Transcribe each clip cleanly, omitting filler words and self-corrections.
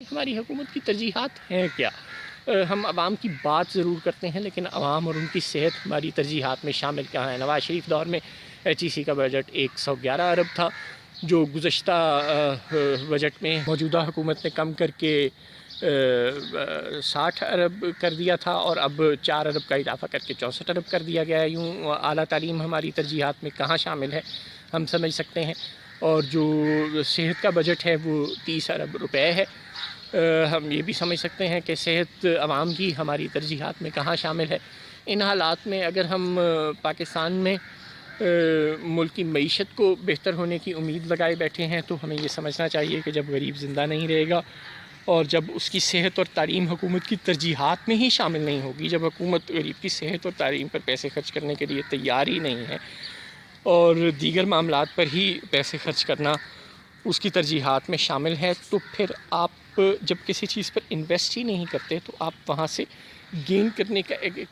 ہماری حکومت کی ترجیحات ہیں کیا؟ ہم عوام کی بات ضرور کرتے ہیں لیکن عوام اور ان کی صحت ہماری ترجیحات میں شامل کہاں ہے؟ نواز شریف دور میں ایچ ای سی کا بجٹ 111 ارب تھا، جو گزشتہ بجٹ میں موجودہ حکومت نے کم کر کے 60 ارب کر دیا تھا، اور اب 4 ارب کا اضافہ کر کے 64 ارب کر دیا گیا ہے۔ یوں اعلیٰ تعلیم ہماری ترجیحات میں کہاں شامل ہے ہم سمجھ سکتے ہیں، اور جو صحت کا بجٹ ہے وہ 30 ارب روپے ہے۔ ہم یہ بھی سمجھ سکتے ہیں کہ صحت عوام کی ہماری ترجیحات میں کہاں شامل ہے۔ ان حالات میں اگر ہم پاکستان میں ملک کی معیشت کو بہتر ہونے کی امید لگائے بیٹھے ہیں تو ہمیں یہ سمجھنا چاہیے کہ جب غریب زندہ نہیں رہے گا اور جب اس کی صحت اور تعلیم حکومت کی ترجیحات میں ہی شامل نہیں ہوگی، جب حکومت غریب کی صحت اور تعلیم پر پیسے خرچ کرنے کے لیے تیار ہی نہیں ہے اور دیگر معاملات پر ہی پیسے خرچ کرنا اس کی ترجیحات میں شامل ہے، تو پھر آپ جب کسی چیز پر انویسٹ ہی نہیں کرتے تو آپ وہاں سے گین کرنے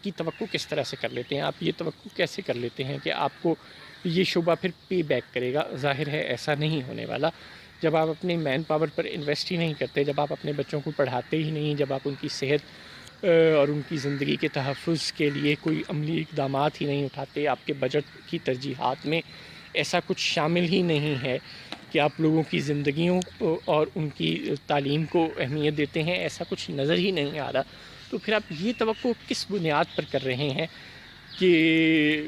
کی توقع کس طرح سے کر لیتے ہیں؟ آپ یہ توقع کیسے کر لیتے ہیں کہ آپ کو یہ شعبہ پھر پے بیک کرے گا؟ ظاہر ہے ایسا نہیں ہونے والا۔ جب آپ اپنے مین پاور پر انویسٹ ہی نہیں کرتے، جب آپ اپنے بچوں کو پڑھاتے ہی نہیں، جب آپ ان کی صحت اور ان کی زندگی کے تحفظ کے لیے کوئی عملی اقدامات ہی نہیں اٹھاتے، آپ کے بجٹ کی ترجیحات میں ایسا کچھ شامل ہی نہیں ہے کہ آپ لوگوں کی زندگیوں اور ان کی تعلیم کو اہمیت دیتے ہیں، ایسا کچھ نظر ہی نہیں آ رہا، تو پھر آپ یہ توقع کس بنیاد پر کر رہے ہیں کہ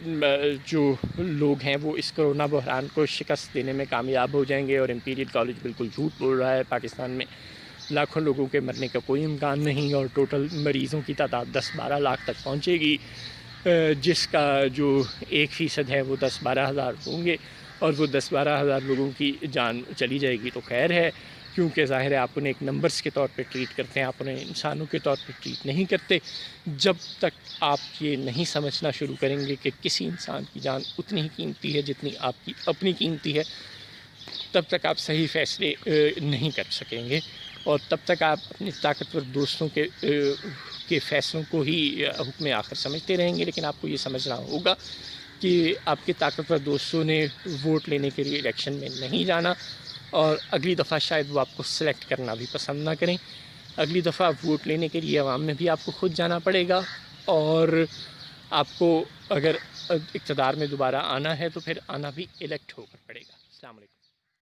جو لوگ ہیں وہ اس کرونا بحران کو شکست دینے میں کامیاب ہو جائیں گے؟ اور امپیریل کالج بالکل جھوٹ بول رہا ہے، پاکستان میں لاکھوں لوگوں کے مرنے کا کوئی امکان نہیں، اور ٹوٹل مریضوں کی تعداد 10-12 لاکھ تک پہنچے گی، جس کا جو 1% ہے وہ 10-12 ہزار ہوں گے، اور وہ 10-12 ہزار لوگوں کی جان چلی جائے گی تو خیر ہے، کیونکہ ظاہر ہے آپ انہیں ایک نمبرز کے طور پہ ٹریٹ کرتے ہیں، آپ انہیں انسانوں کے طور پہ ٹریٹ نہیں کرتے۔ جب تک آپ یہ نہیں سمجھنا شروع کریں گے کہ کسی انسان کی جان اتنی ہی قیمتی ہے جتنی آپ کی اپنی قیمتی ہے، تب تک آپ صحیح فیصلے نہیں کر سکیں گے، اور تب تک آپ اپنے طاقتور دوستوں کے فیصلوں کو ہی حکم آخر سمجھتے رہیں گے۔ لیکن آپ کو یہ سمجھنا ہوگا کہ آپ کے طاقتور دوستوں نے ووٹ لینے کے لیے الیکشن میں نہیں جانا، اور اگلی دفعہ شاید وہ آپ کو سلیکٹ کرنا بھی پسند نہ کریں۔ اگلی دفعہ ووٹ لینے کے لیے عوام میں بھی آپ کو خود جانا پڑے گا، اور آپ کو اگر اقتدار میں دوبارہ آنا ہے تو پھر آنا بھی الیکٹ ہو کر پڑے گا۔ السلام علیکم۔